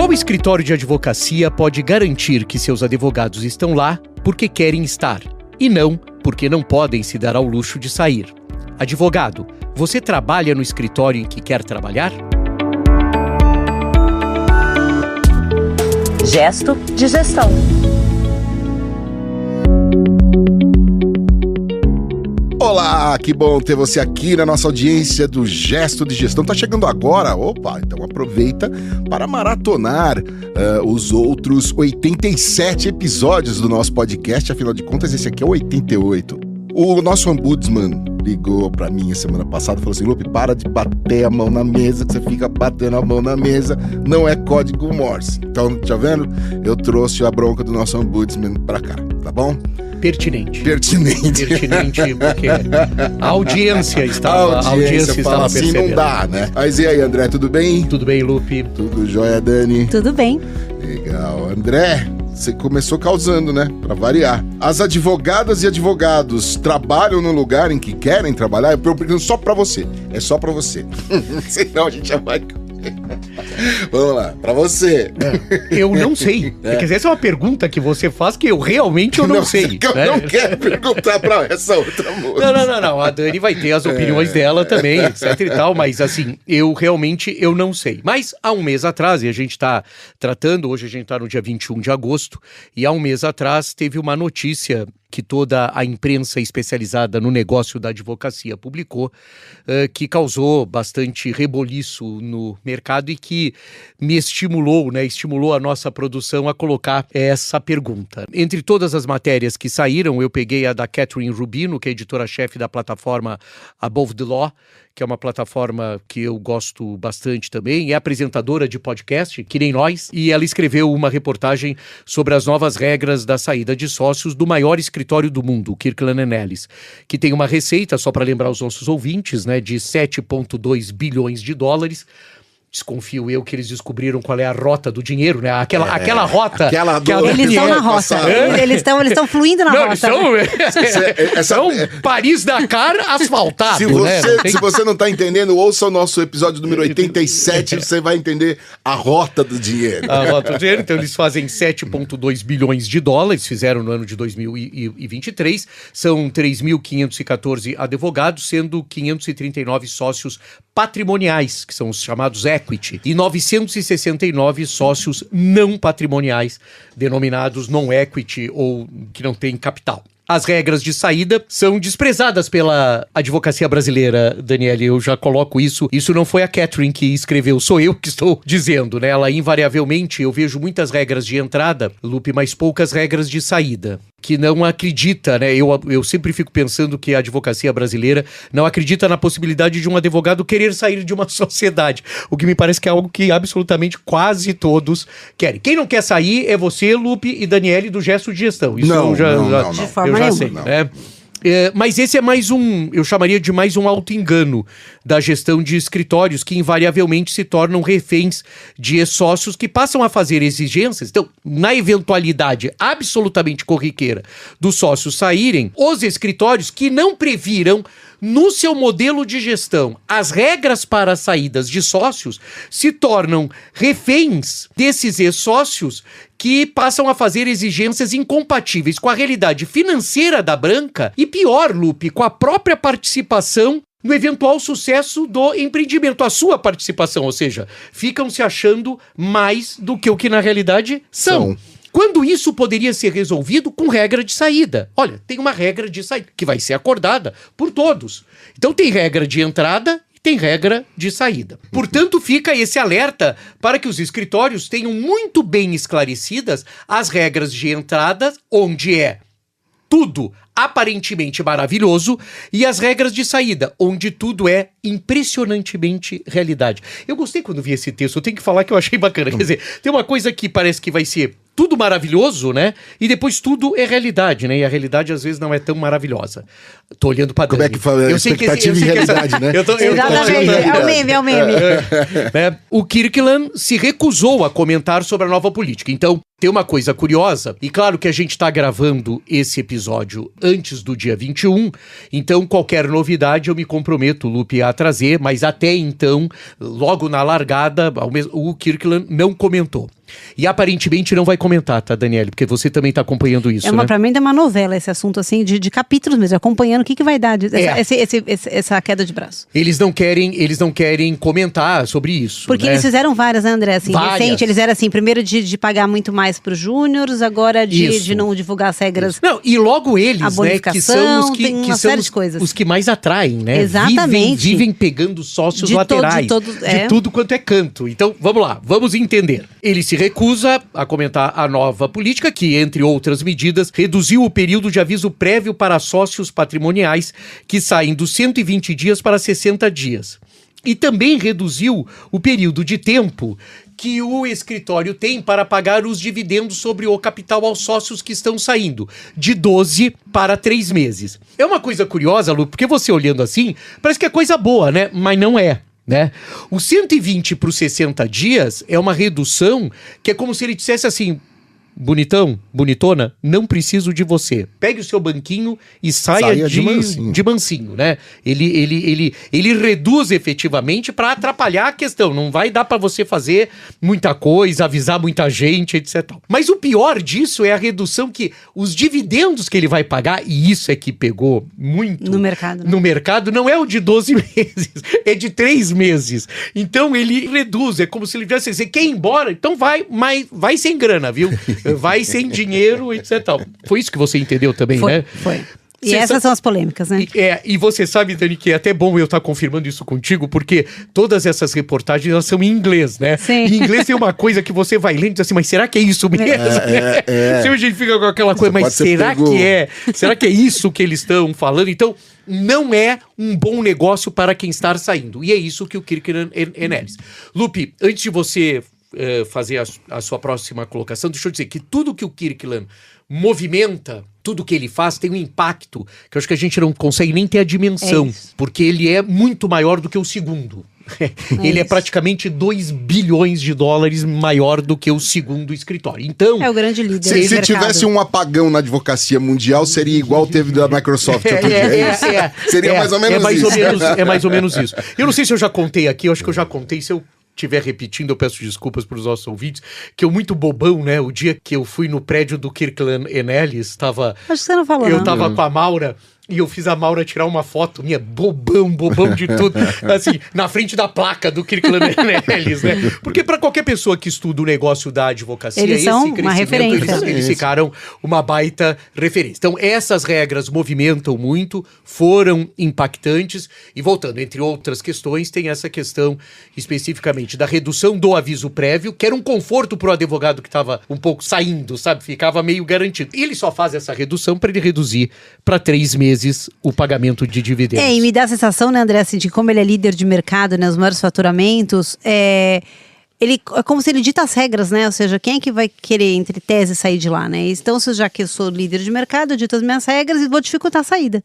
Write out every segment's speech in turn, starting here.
Qual escritório de advocacia pode garantir que seus advogados estão lá porque querem estar e não porque não podem se dar ao luxo de sair? Advogado, você trabalha no escritório em que quer trabalhar? Gesto de gestão. Olá, que bom ter você aqui na nossa audiência do Gesto de Gestão. Tá chegando agora? Opa, então aproveita para maratonar os outros 87 episódios do nosso podcast. Afinal de contas, esse aqui é o 88. O nosso ombudsman ligou pra mim a semana passada e falou assim: Lupe, para de bater a mão na mesa, que você fica batendo a mão na mesa, não é código Morse. Então, tá vendo? Eu trouxe a bronca do nosso ombudsman pra cá, tá bom? Pertinente, porque a audiência estava fala assim, percebendo. Não dá, né? Mas e aí, André, tudo bem? Tudo bem, Lupe? Tudo jóia, Dani? Tudo bem. Legal. André, você começou causando, né? Pra variar. As advogadas e advogados trabalham no lugar em que querem trabalhar? Eu pergunto só pra você. É só pra você. Senão a gente já vai... Vamos lá, pra você. Eu não sei. Quer dizer, essa é uma pergunta que você faz que eu realmente não sei. Eu não quero perguntar pra essa outra moça. Não. A Dani vai ter as opiniões dela também, etc e tal, mas assim, eu não sei. Mas há um mês atrás, e a gente tá tratando, hoje a gente tá no dia 21 de agosto, e há um mês atrás teve uma notícia que toda a imprensa especializada no negócio da advocacia publicou, que causou bastante reboliço no mercado e que me estimulou a nossa produção a colocar essa pergunta. Entre todas as matérias que saíram, eu peguei a da Catherine Rubino, que é editora-chefe da plataforma Above the Law, que é uma plataforma que eu gosto bastante também, é apresentadora de podcast, que nem nós, e ela escreveu uma reportagem sobre as novas regras da saída de sócios do maior escritório do mundo, o Kirkland & Ellis, que tem uma receita, só para lembrar os nossos ouvintes, né, de 7,2 bilhões de dólares. Desconfio eu que eles descobriram qual é a rota do dinheiro, né? Aquela rota. Eles estão na rota. Eles estão fluindo na rota. São Paris-Dakar asfaltado. Se você não tá entendendo, ouça o nosso episódio número 87, você vai entender a rota do dinheiro. A rota do dinheiro. Então eles fazem 7,2 bilhões de dólares, fizeram no ano de 2023. São 3.514 advogados, sendo 539 sócios patrimoniais, que são os chamados equity, e 969 sócios não patrimoniais, denominados non-equity ou que não têm capital. As regras de saída são desprezadas pela advocacia brasileira, Daniele, eu já coloco isso. Isso não foi a Catherine que escreveu, sou eu que estou dizendo, né? Ela invariavelmente, eu vejo muitas regras de entrada, Lupe, mas poucas regras de saída, que não acredita, né? Eu sempre fico pensando que a advocacia brasileira não acredita na possibilidade de um advogado querer sair de uma sociedade, o que me parece que é algo que absolutamente quase todos querem. Quem não quer sair é você, Lupe, e Daniele do Gesto de Gestão. Isso não. De forma eu já sei, né? Mas esse é mais eu chamaria de mais um auto-engano da gestão de escritórios que invariavelmente se tornam reféns de sócios que passam a fazer exigências. Então, na eventualidade absolutamente corriqueira dos sócios saírem, os escritórios que não previram no seu modelo de gestão as regras para as saídas de sócios se tornam reféns desses ex-sócios que passam a fazer exigências incompatíveis com a realidade financeira da Branca e, pior, Lupe, com a própria participação no eventual sucesso do empreendimento, a sua participação, ou seja, ficam se achando mais do que o que na realidade são. Quando isso poderia ser resolvido com regra de saída. Olha, tem uma regra de saída que vai ser acordada por todos. Então tem regra de entrada e tem regra de saída. Portanto, fica esse alerta para que os escritórios tenham muito bem esclarecidas as regras de entrada, onde é tudo aparentemente maravilhoso, e as regras de saída, onde tudo é impressionantemente realidade. Eu gostei quando vi esse texto, eu tenho que falar que eu achei bacana. Quer dizer, tem uma coisa que parece que vai ser tudo maravilhoso, né? E depois tudo é realidade, né? E a realidade às vezes não é tão maravilhosa. Tô olhando pra Dani. Como é que fala? Expectativa e realidade, né? É o meme, é o meme. O Kirkland se recusou a comentar sobre a nova política. Então, tem uma coisa curiosa, e claro que a gente tá gravando esse episódio antes do dia 21, então qualquer novidade eu me comprometo, Lupe, a trazer, mas até então, logo na largada, o Kirkland não comentou. E aparentemente não vai comentar, tá, Daniele? Porque você também tá acompanhando isso, né? Pra mim é uma novela esse assunto, assim, de capítulos mesmo, acompanhando o que vai dar, essa queda de braço. Eles não querem comentar sobre isso, porque eles fizeram várias, né, André? Assim, recente, eles eram assim, primeiro de pagar muito mais pros júniors, agora de não divulgar as regras. Não, e logo eles, né, que são os tem uma série de coisas. Os que mais atraem, né? Exatamente. Vivem pegando sócios laterais. De tudo quanto é canto. Então, vamos lá, vamos entender. Ele se recusa a comentar a nova política que, entre outras medidas, reduziu o período de aviso prévio para sócios patrimoniais que saem dos 120 dias para 60 dias. E também reduziu o período de tempo que o escritório tem para pagar os dividendos sobre o capital aos sócios que estão saindo, de 12 para 3 meses. É uma coisa curiosa, Lu, porque você olhando assim, parece que é coisa boa, né? Mas não é. Né? O 120 para os 60 dias é uma redução que é como se ele dissesse assim: bonitão, bonitona, não preciso de você. Pegue o seu banquinho e saia de mansinho, né? Ele reduz efetivamente para atrapalhar a questão. Não vai dar para você fazer muita coisa, avisar muita gente, etc. Mas o pior disso é a redução que os dividendos que ele vai pagar, e isso é que pegou muito no mercado, né? No mercado, não é o de 12 meses, é de 3 meses. Então ele reduz, é como se ele tivesse assim: você quer ir embora? Então vai, mas vai sem grana, viu? Vai sem dinheiro, etc. Foi isso que você entendeu também, né? Foi. E essas são as polêmicas, né? E você sabe, Dani, que é até bom eu estar confirmando isso contigo, porque todas essas reportagens, elas são em inglês, né? Sim. E em inglês tem uma coisa que você vai lendo e diz assim: mas será que é isso mesmo? Sempre a gente fica com aquela coisa, mas será que é? Será que é isso que eles estão falando? Então, não é um bom negócio para quem está saindo. E é isso que o Kirkland Enelis. Lupe, antes de você fazer a sua próxima colocação, deixa eu dizer que tudo que o Kirkland movimenta, tudo que ele faz tem um impacto que eu acho que a gente não consegue nem ter a dimensão, porque ele é muito maior do que o segundo. Ele é praticamente 2 bilhões de dólares maior do que o segundo escritório. Então, é o grande líder. Se tivesse um apagão na advocacia mundial, seria igual teve da Microsoft outro dia. Seria mais ou menos isso. É mais ou menos isso. Eu não sei se eu já contei aqui, eu acho que eu já contei. Se eu estiver repetindo, eu peço desculpas para os nossos ouvintes, que eu muito bobão, né? O dia que eu fui no prédio do Kirkland Enelis, estava... Acho que você não falou, eu tava com a Maura... E eu fiz a Maura tirar uma foto minha, bobão de tudo, assim, na frente da placa do Kirkland Enelis, né? Porque para qualquer pessoa que estuda o negócio da advocacia, eles são uma referência. Eles ficaram uma baita referência. Então, essas regras movimentam muito, foram impactantes, e voltando, entre outras questões, tem essa questão especificamente da redução do aviso prévio, que era um conforto pro advogado que estava um pouco saindo, sabe? Ficava meio garantido. E ele só faz essa redução para ele reduzir para 3 meses o pagamento de dividendos. E me dá a sensação, né, André, assim, de como ele é líder de mercado, né, os maiores faturamentos, ele é como se ele dita as regras, né, ou seja, quem é que vai querer, entre tese, sair de lá, né? Então, já que eu sou líder de mercado, eu dito as minhas regras e vou dificultar a saída.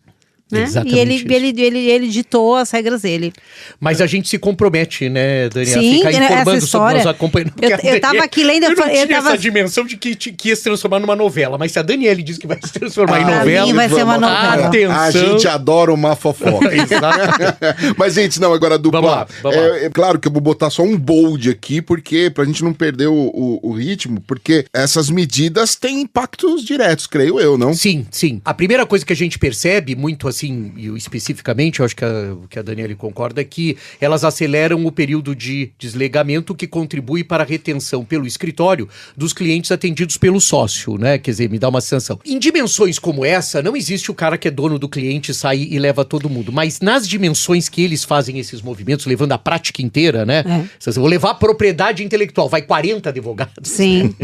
Né? Exatamente. E ele ditou as regras dele. Mas a gente se compromete, né, Dani? Sim, a ficar informando sobre os acompanhantes. Eu tava aqui lendo... Eu não tinha essa dimensão de que ia se transformar numa novela. Mas se a Daniele diz que vai se transformar em novela... Mim vai ser uma novela. Atenção. A gente adora uma fofoca. Exato. Mas, gente, não, agora dupla. Vamos lá. É claro que eu vou botar só um bold aqui, porque pra gente não perder o ritmo, porque essas medidas têm impactos diretos, creio eu, não? Sim. A primeira coisa que a gente percebe, muito assim, e especificamente, eu acho que a Daniele concorda, é que elas aceleram o período de desligamento que contribui para a retenção pelo escritório dos clientes atendidos pelo sócio, né? Quer dizer, me dá uma sensação. Em dimensões como essa, não existe o cara que é dono do cliente, sai e leva todo mundo. Mas nas dimensões que eles fazem esses movimentos, levando a prática inteira, né? Vou levar propriedade intelectual, vai 40 advogados. Sim.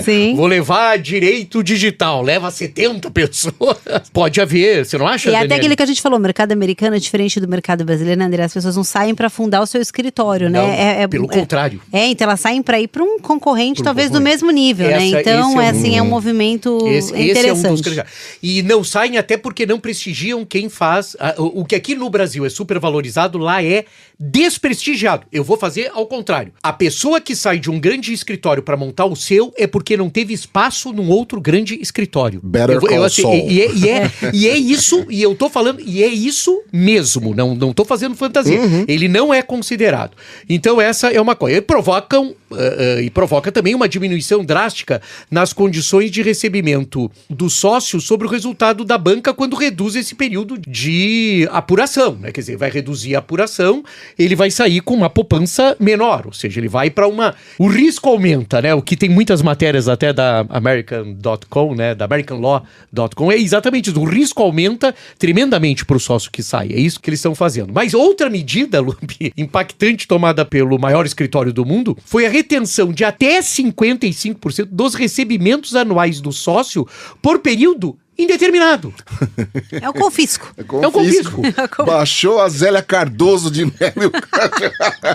Sim. Vou levar direito digital, leva 70 pessoas. Pode haver, você não acha? acha, E até Daniele? aquele que a gente falou, o mercado americano é diferente do mercado brasileiro, né, André? As pessoas não saem para fundar o seu escritório, Não, né? pelo contrário. Então elas saem para ir para um concorrente, Pra um talvez do concorrente. mesmo nível, né? Então, é um movimento Esse é um interessante. dos... E não saem até porque não prestigiam quem faz... O que aqui no Brasil é super valorizado, lá é desprestigiado. Eu vou fazer ao contrário. A pessoa que sai de um grande escritório para montar o seu é porque não teve espaço num outro grande escritório. Better call Saul. E é isso, e eu tô falando, e é isso mesmo, não tô fazendo fantasia. Ele não é considerado. Então essa é uma coisa. E provoca também uma diminuição drástica nas condições de recebimento do sócio sobre o resultado da banca quando reduz esse período de apuração, né? Quer dizer, vai reduzir a apuração, ele vai sair com uma poupança menor, ou seja, ele vai para uma... O risco aumenta, né? O que tem muitas matérias até da American.com, né? Da AmericanLaw.com, é exatamente isso. O risco aumenta tremendamente para o sócio que sai. É isso que eles estão fazendo. Mas outra medida, Lupe, impactante tomada pelo maior escritório do mundo foi a retenção de até 55% dos recebimentos anuais do sócio por período indeterminado. É o confisco. É um confisco. Baixou a Zélia Cardoso de Melo.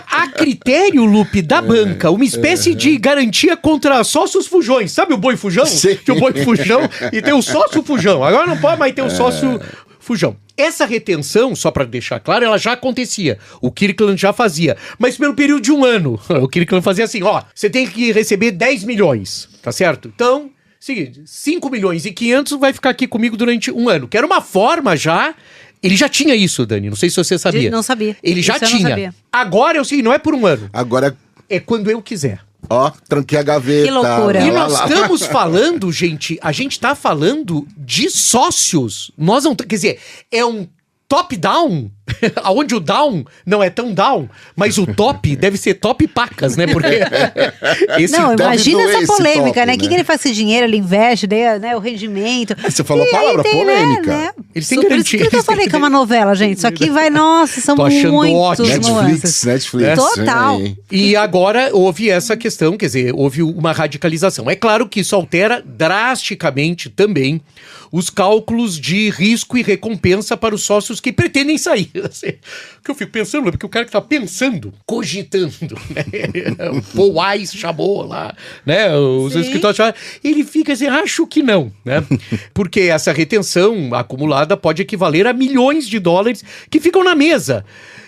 A critério, Lupe, da banca, uma espécie de garantia contra sócios fujões. Sabe o boi fujão? Sim. Tem o boi fujão e tem o sócio fujão. Agora não pode mais ter o sócio fujão. Essa retenção, só para deixar claro, ela já acontecia. O Kirkland já fazia. Mas pelo período de um ano. O Kirkland fazia assim, você tem que receber 10 milhões, tá certo? Então... Seguinte, 5 milhões e 500 vai ficar aqui comigo durante um ano. Que era uma forma já... Ele já tinha isso, Dani. Não sei se você sabia. Não sabia. Ele já Isso eu não tinha. sabia. Agora eu sei, não é por um ano. Agora, É quando eu quiser. tranquei a gaveta. Que loucura. Lá, E lá, nós lá. estamos falando, gente... A gente tá falando de sócios. Nós não... Quer dizer, é um top-down... Onde o down não é tão down, mas o top deve ser top pacas, né? Porque esse Não, top imagina doer essa esse polêmica, top, né? O que né? ele faz com esse dinheiro? Ele investe, né? O rendimento. Você falou a E aí palavra tem, polêmica. Né? Eles têm Por garantia, isso que eu eles têm falei que- que é uma novela, gente. Isso aqui vai, nossa, são Tô achando muitos ótimo. nuances. Netflix. Total. Vem aí. E agora houve essa questão, quer dizer, houve uma radicalização. É claro que isso altera drasticamente também os cálculos de risco e recompensa para os sócios que pretendem sair. Assim, o que eu fico pensando é porque o cara que está pensando, cogitando, né? O Paul Weiss chamou lá, né? Os Sim. escritórios chamaram, ele fica assim, acho que não, né? Porque essa retenção acumulada pode equivaler a milhões de dólares que ficam na mesa.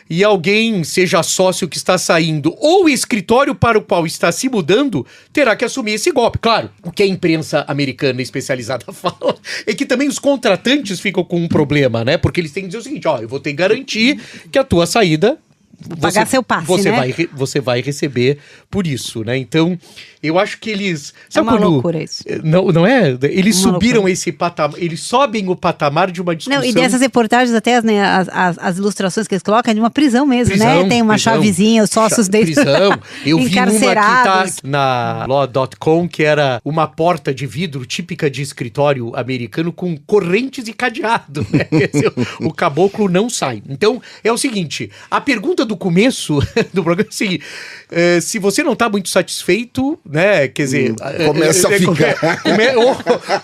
E alguém, seja sócio que está saindo ou o escritório para o qual está se mudando, terá que assumir esse golpe. Claro, o que a imprensa americana especializada fala é que também os contratantes ficam com um problema, né? Porque eles têm que dizer o seguinte, eu vou ter que garantir que a tua saída... Pagar seu passe, né? Você vai receber por isso, né? Então, eu acho que eles... Sabe uma quando... loucura isso. Não é? Eles Uma subiram loucura. esse patamar, eles sobem o patamar de uma discussão... Não, e dessas reportagens, até né, as ilustrações que eles colocam é de uma prisão mesmo, né? Prisão, Tem uma prisão. chavezinha, os sócios deles Prisão. Eu vi uma que tá encarcerados. na Law.com, que era uma porta de vidro típica de escritório americano com correntes e cadeado, né? Quer dizer, o caboclo não sai. Então, é o seguinte, a pergunta do começo do programa é o seguinte, se você não tá muito satisfeito, né? Quer dizer... Começa a ficar.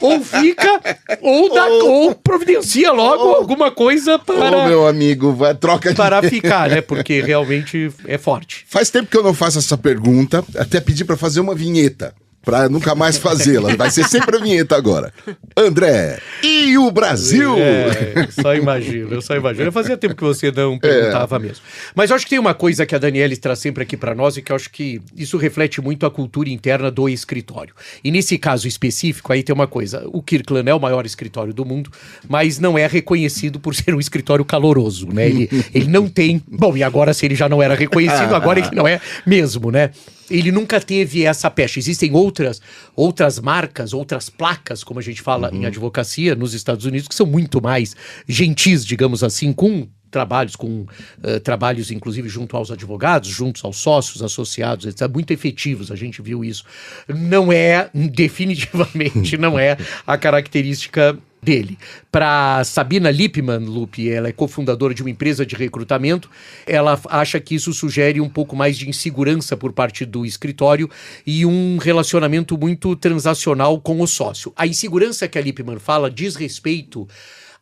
Ou fica, ou providencia logo alguma coisa para... Ô, meu amigo, troca de... Para ficar, né? Porque realmente é forte. Faz tempo que eu não faço essa pergunta, até pedi pra fazer uma vinheta, pra nunca mais fazê-la. Vai ser sempre a vinheta agora. André, e o Brasil? Só imagino, eu só imagino. Eu fazia tempo que você não perguntava mesmo. Mas eu acho que tem uma coisa que a Daniele traz sempre aqui pra nós e que eu acho que isso reflete muito a cultura interna do escritório. E nesse caso específico, aí tem uma coisa. O Kirkland é o maior escritório do mundo, mas não é reconhecido por ser um escritório caloroso, né? Ele não tem... Bom, e agora se ele já não era reconhecido, agora ele não é mesmo, né? Ele nunca teve essa pecha. Existem outras marcas, outras placas, como a gente fala em advocacia nos Estados Unidos, que são muito mais gentis, digamos assim, com trabalhos inclusive junto aos advogados, junto aos sócios, associados, etc., muito efetivos, a gente viu isso. Não é, definitivamente, não é a característica dele. Para Sabina Lippmann, Lupe, ela é cofundadora de uma empresa de recrutamento, ela acha que isso sugere um pouco mais de insegurança por parte do escritório e um relacionamento muito transacional com o sócio. A insegurança que a Lippmann fala diz respeito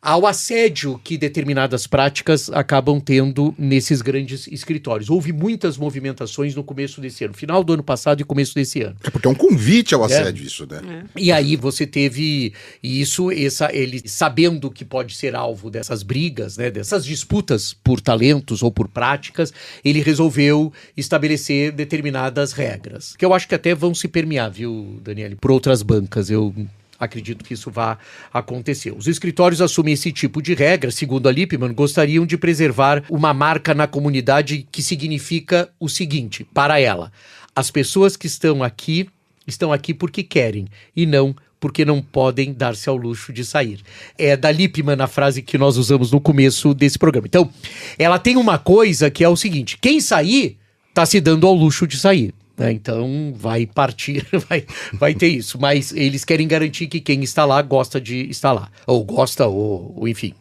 ao assédio que determinadas práticas acabam tendo nesses grandes escritórios. Houve muitas movimentações no começo desse ano, final do ano passado e começo desse ano. É porque é um convite ao assédio isso, né? E aí você teve isso, ele sabendo que pode ser alvo dessas brigas, né, dessas disputas por talentos ou por práticas, ele resolveu estabelecer determinadas regras, que eu acho que até vão se permear, viu, Daniele, por outras bancas. Eu acredito que isso vá acontecer. Os escritórios assumem esse tipo de regra, segundo a Lippmann, gostariam de preservar uma marca na comunidade que significa o seguinte, para ela: as pessoas que estão aqui porque querem e não porque não podem dar-se ao luxo de sair. É da Lippmann a frase que nós usamos no começo desse programa. Então, ela tem uma coisa que é o seguinte: quem sair está se dando ao luxo de sair. Então vai partir, vai ter isso. Mas eles querem garantir que quem está lá gosta de estar lá. Ou gosta, ou enfim,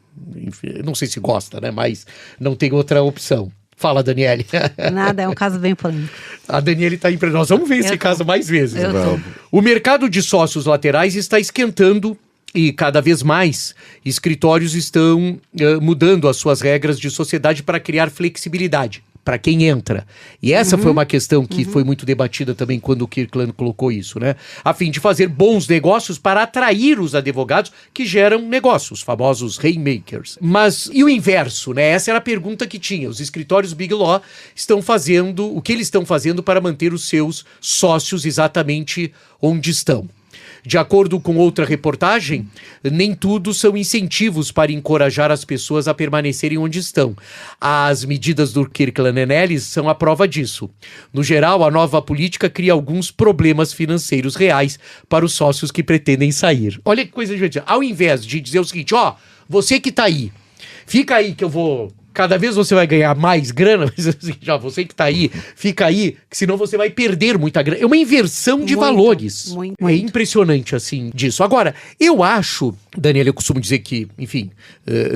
não sei se gosta, né? Mas não tem outra opção. Fala, Daniele. Nada, é um caso bem polêmico. A Daniele está aí para nós. Vamos ver esse caso mais vezes. Tô. O mercado de sócios laterais está esquentando e cada vez mais escritórios estão mudando as suas regras de sociedade para criar flexibilidade para quem entra. E essa foi uma questão que foi muito debatida também quando o Kirkland colocou isso, né? A fim de fazer bons negócios para atrair os advogados que geram negócios, os famosos rainmakers. Mas e o inverso, né? Essa era a pergunta que tinha. Os escritórios Big Law estão fazendo, o que eles estão fazendo para manter os seus sócios exatamente onde estão? De acordo com outra reportagem, nem tudo são incentivos para encorajar as pessoas a permanecerem onde estão. As medidas do Kirkland & Ellis são a prova disso. No geral, a nova política cria alguns problemas financeiros reais para os sócios que pretendem sair. Olha que coisa divertida. Ao invés de dizer o seguinte, você que está aí, fica aí que eu vou... Cada vez você vai ganhar mais grana, mas já você que está aí, fica aí, que senão você vai perder muita grana. É uma inversão de valores. É impressionante, assim, disso. Agora, eu acho, Daniela, eu costumo dizer que, enfim,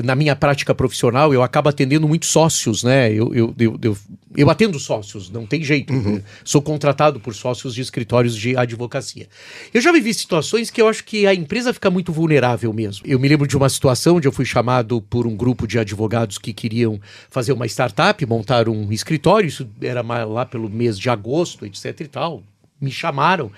na minha prática profissional, eu acabo atendendo muitos sócios, né? Eu atendo sócios, não tem jeito. Sou contratado por sócios de escritórios de advocacia. Eu já vivi situações que eu acho que a empresa fica muito vulnerável mesmo. Eu me lembro de uma situação onde eu fui chamado por um grupo de advogados que queriam fazer uma startup, montar um escritório, isso era lá pelo mês de agosto, etc e tal. Me chamaram.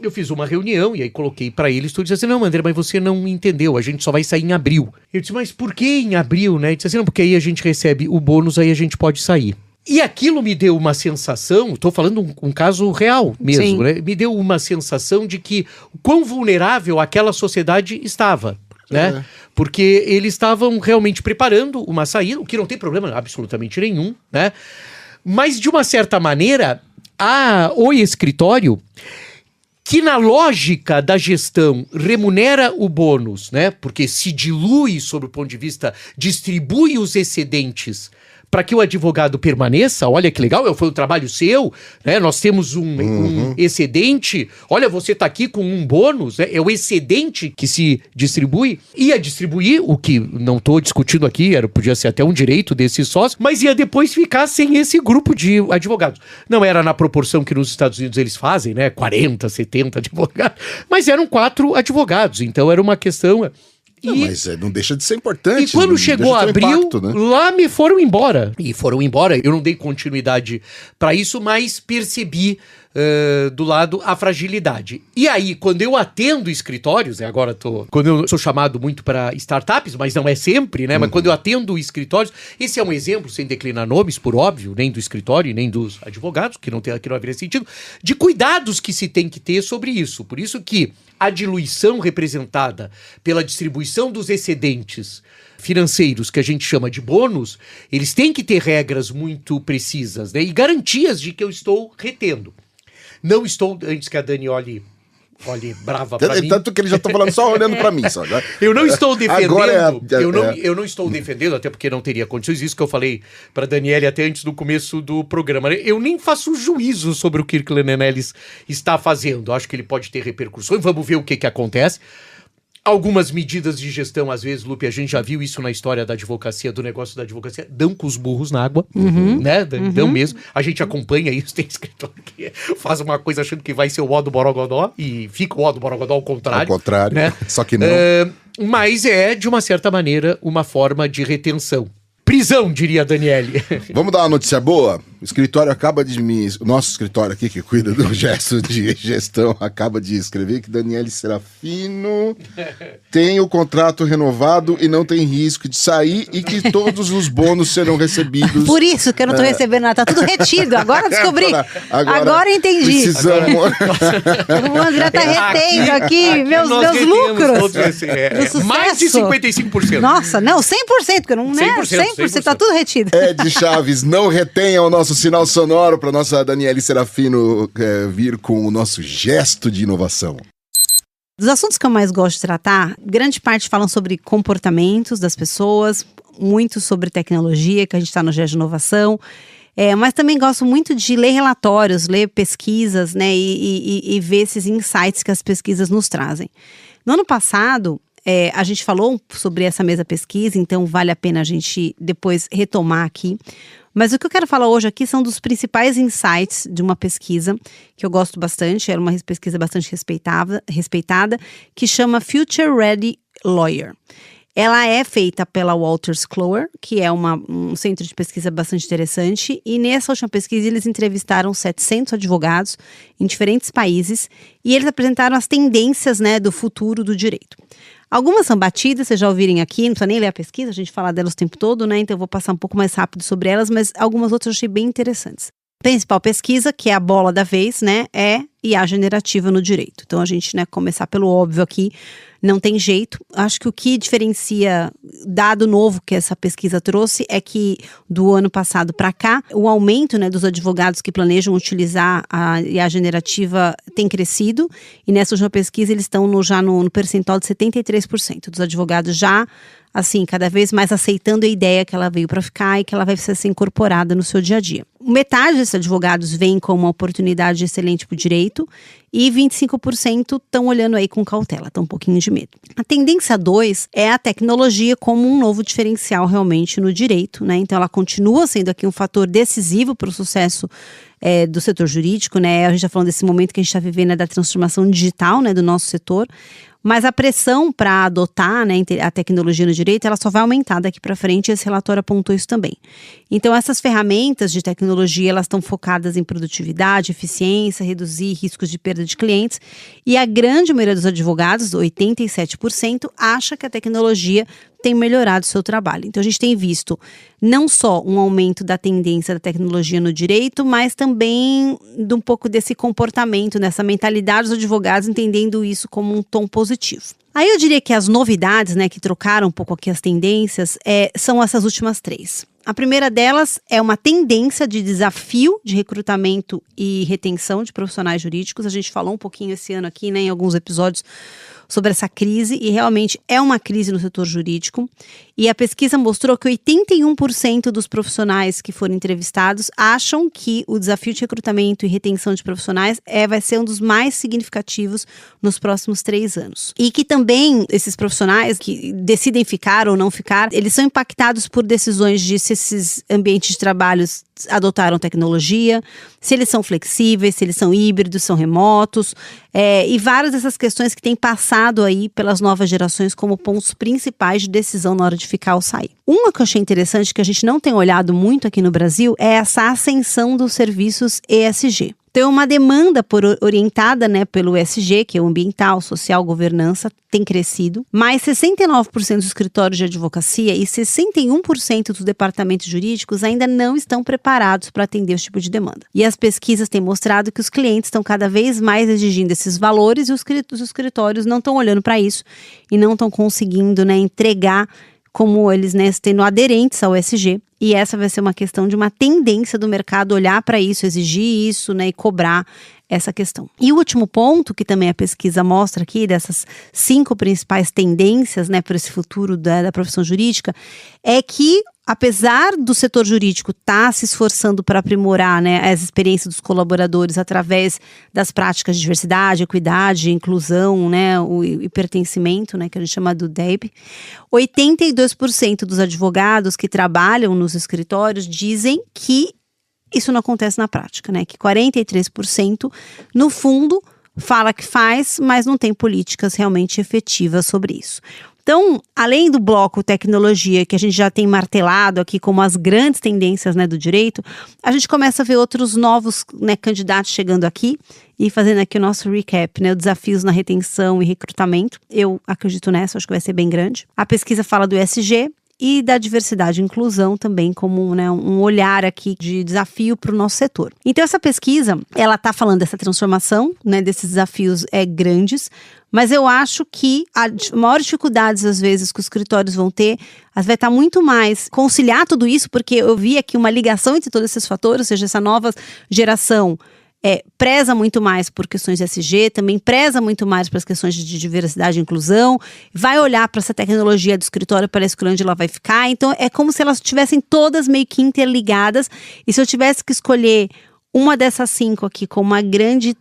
Eu fiz uma reunião e aí coloquei para eles tudo e disse assim, não, André, mas você não entendeu, a gente só vai sair em abril. Eu disse, mas por que em abril, né? Ele disse assim, não, porque aí a gente recebe o bônus, aí a gente pode sair. E aquilo me deu uma sensação, estou falando um caso real mesmo, né? Me deu uma sensação de que o quão vulnerável aquela sociedade estava, né? Porque eles estavam realmente preparando uma saída, o que não tem problema absolutamente nenhum, né? Mas de uma certa maneira, o escritório, que na lógica da gestão remunera o bônus, né? Porque se dilui sob o ponto de vista, distribui os excedentes para que o advogado permaneça, olha que legal, foi um trabalho seu, né? Nós temos um excedente, olha, você está aqui com um bônus, né? É o excedente que se distribui, ia distribuir, o que não estou discutindo aqui, podia ser até um direito desse sócio, mas ia depois ficar sem esse grupo de advogados. Não era na proporção que nos Estados Unidos eles fazem, né? 40, 70 advogados, mas eram 4 advogados, então era uma questão... Mas não deixa de ser importante. E quando chegou abril, impacto, né? Lá me foram embora. E foram embora, eu não dei continuidade para isso, mas percebi do lado a fragilidade. E aí, quando eu atendo escritórios, quando eu sou chamado muito para startups, mas não é sempre, né? Mas quando eu atendo escritórios, esse é um exemplo, sem declinar nomes, por óbvio, nem do escritório, nem dos advogados, que não haveria sentido, de cuidados que se tem que ter sobre isso. Por isso que a diluição representada pela distribuição dos excedentes financeiros, que a gente chama de bônus, eles têm que ter regras muito precisas, né? E garantias de que eu estou retendo. Não estou, antes que a Dani olhe brava pra mim. Tanto que ele já tá falando só olhando pra mim. Só, né? Eu não estou defendendo, eu não estou defendendo, até porque não teria condições, isso que eu falei pra Daniele até antes do começo do programa. Eu nem faço juízo sobre o Kirkland & Ellis está fazendo. Acho que ele pode ter repercussões, vamos ver o que acontece. Algumas medidas de gestão, às vezes, Lupe, a gente já viu isso na história da advocacia, do negócio da advocacia, dão com os burros na água, né? Dão mesmo. A gente acompanha isso, tem escritório que faz uma coisa achando que vai ser o ó do Borogodó e fica o ó do Borogodó ao contrário. Ao contrário, né? Só que não. Mas é, de uma certa maneira, uma forma de retenção. Prisão, diria a Daniele. Vamos dar uma notícia boa? O escritório acaba de o nosso escritório aqui, que cuida do gesto de gestão, acaba de escrever que Daniele Serafino tem o contrato renovado e não tem risco de sair e que todos os bônus serão recebidos. Por isso que eu não tô recebendo nada, tá tudo retido. Agora descobri. Agora entendi. Precisamos. O André tá retendo aqui meus lucros. Mais de 55%. Nossa, não, 100%, porque não é 100%, tá tudo retido. Ed Chaves, não retenha o nosso sinal sonoro para nossa Daniele Serafino vir com o nosso gesto de inovação. Dos assuntos que eu mais gosto de tratar, grande parte falam sobre comportamentos das pessoas, muito sobre tecnologia, que a gente está no gesto de inovação. Mas também gosto muito de ler relatórios, ler pesquisas, né, e ver esses insights que as pesquisas nos trazem. No ano passado, a gente falou sobre essa mesma pesquisa, então vale a pena a gente depois retomar aqui. Mas o que eu quero falar hoje aqui são dos principais insights de uma pesquisa que eu gosto bastante, era uma pesquisa bastante respeitada, que chama Future Ready Lawyer. Ela é feita pela Wolters Kluwer, que é um centro de pesquisa bastante interessante, e nessa última pesquisa eles entrevistaram 700 advogados em diferentes países e eles apresentaram as tendências, né, do futuro do direito. Algumas são batidas, vocês já ouvirem aqui, não precisa nem ler a pesquisa, a gente fala delas o tempo todo, né? Então eu vou passar um pouco mais rápido sobre elas, mas algumas outras eu achei bem interessantes. A principal pesquisa, que é a bola da vez, né, é IA generativa no direito. Então a gente, né, começar pelo óbvio aqui, não tem jeito. Acho que o que diferencia dado novo que essa pesquisa trouxe é que do ano passado para cá, o aumento, né, dos advogados que planejam utilizar a IA generativa tem crescido e nessa última pesquisa eles estão já no percentual de 73% dos advogados já, assim, cada vez mais aceitando a ideia que ela veio para ficar e que ela vai ser incorporada no seu dia a dia. Metade desses advogados veem como uma oportunidade excelente para o direito e 25% estão olhando aí com cautela, estão um pouquinho de medo. A tendência 2 é a tecnologia como um novo diferencial realmente no direito, né? Então ela continua sendo aqui um fator decisivo para o sucesso do setor jurídico, né? A gente está falando desse momento que a gente está vivendo, da transformação digital, né, do nosso setor. Mas a pressão para adotar, né, a tecnologia no direito, ela só vai aumentar daqui para frente e esse relatório apontou isso também. Então essas ferramentas de tecnologia, elas estão focadas em produtividade, eficiência, reduzir riscos de perda de clientes e a grande maioria dos advogados, 87%, acha que a tecnologia tem melhorado o seu trabalho. Então a gente tem visto não só um aumento da tendência da tecnologia no direito, mas também de um pouco desse comportamento, nessa mentalidade dos advogados, entendendo isso como um tom positivo. Aí eu diria que as novidades, né, que trocaram um pouco aqui as tendências, são essas últimas 3. A primeira delas é uma tendência de desafio de recrutamento e retenção de profissionais jurídicos. A gente falou um pouquinho esse ano aqui, né, em alguns episódios, sobre essa crise, e realmente é uma crise no setor jurídico. E a pesquisa mostrou que 81% dos profissionais que foram entrevistados acham que o desafio de recrutamento e retenção de profissionais vai ser um dos mais significativos nos próximos 3 anos. E que também esses profissionais que decidem ficar ou não ficar, eles são impactados por decisões de se esses ambientes de trabalho adotaram tecnologia, se eles são flexíveis, se eles são híbridos, são remotos, e várias dessas questões que têm passado aí pelas novas gerações como pontos principais de decisão na hora de ficar ou sair. Uma que eu achei interessante, que a gente não tem olhado muito aqui no Brasil, é essa ascensão dos serviços ESG. Então, uma demanda orientada, né, pelo ESG, que é o ambiental, social, governança, tem crescido. Mais 69% dos escritórios de advocacia e 61% dos departamentos jurídicos ainda não estão preparados para atender esse tipo de demanda. E as pesquisas têm mostrado que os clientes estão cada vez mais exigindo esses valores e os escritórios não estão olhando para isso e não estão conseguindo, né, entregar como eles, né, tendo aderentes ao ESG. E essa vai ser uma questão de uma tendência do mercado olhar para isso, exigir isso, né, e cobrar essa questão. E o último ponto, que também a pesquisa mostra aqui, dessas 5 principais tendências, né, para esse futuro da profissão jurídica, é que apesar do setor jurídico estar se esforçando para aprimorar, né, as experiências dos colaboradores através das práticas de diversidade, equidade, inclusão, né, e pertencimento, né, que a gente chama do DEIB, 82% dos advogados que trabalham nos escritórios dizem que isso não acontece na prática, né, que 43% no fundo fala que faz, mas não tem políticas realmente efetivas sobre isso. Então, além do bloco tecnologia, que a gente já tem martelado aqui como as grandes tendências, né, do direito, a gente começa a ver outros novos, né, candidatos chegando aqui e fazendo aqui o nosso recap, né, os desafios na retenção e recrutamento. Eu acredito nessa, acho que vai ser bem grande. A pesquisa fala do ESG e da diversidade e inclusão também como, né, um olhar aqui de desafio para o nosso setor. Então essa pesquisa, ela está falando dessa transformação, né, desses desafios grandes, mas eu acho que a maior dificuldade, às vezes, que os escritórios vão ter, vai estar muito mais conciliar tudo isso, porque eu vi aqui uma ligação entre todos esses fatores, ou seja, essa nova geração preza muito mais por questões de ESG, também preza muito mais para as questões de diversidade e inclusão, vai olhar para essa tecnologia do escritório, parece que onde ela vai ficar, então é como se elas estivessem todas meio que interligadas, e se eu tivesse que escolher uma dessas 5 aqui como uma grande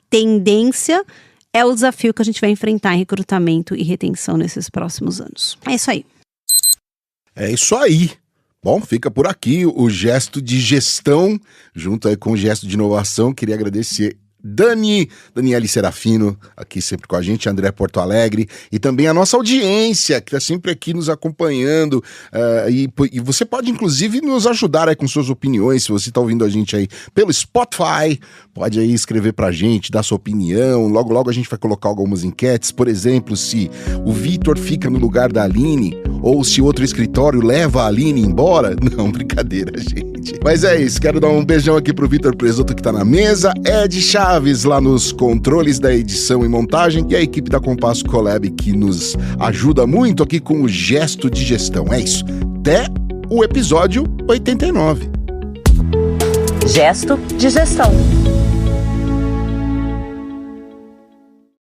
tendência, é o desafio que a gente vai enfrentar em recrutamento e retenção nesses próximos anos. É isso aí. É isso aí. Bom, fica por aqui o gesto de gestão, junto aí com o gesto de inovação. Queria agradecer Daniele Serafino, aqui sempre com a gente, André Porto Alegre, e também a nossa audiência, que está sempre aqui nos acompanhando, e você pode inclusive nos ajudar aí com suas opiniões, se você está ouvindo a gente aí pelo Spotify, pode aí escrever pra gente, dar sua opinião, logo a gente vai colocar algumas enquetes, por exemplo, se o Vitor fica no lugar da Aline, ou se outro escritório leva a Aline embora. Não, brincadeira, gente. Mas é isso, quero dar um beijão aqui pro Vitor Presoto que tá na mesa, Ed Chaves lá nos controles da edição e montagem, e a equipe da Compasso Collab que nos ajuda muito aqui com o gesto de gestão. É isso, até o episódio 89. Gesto de gestão.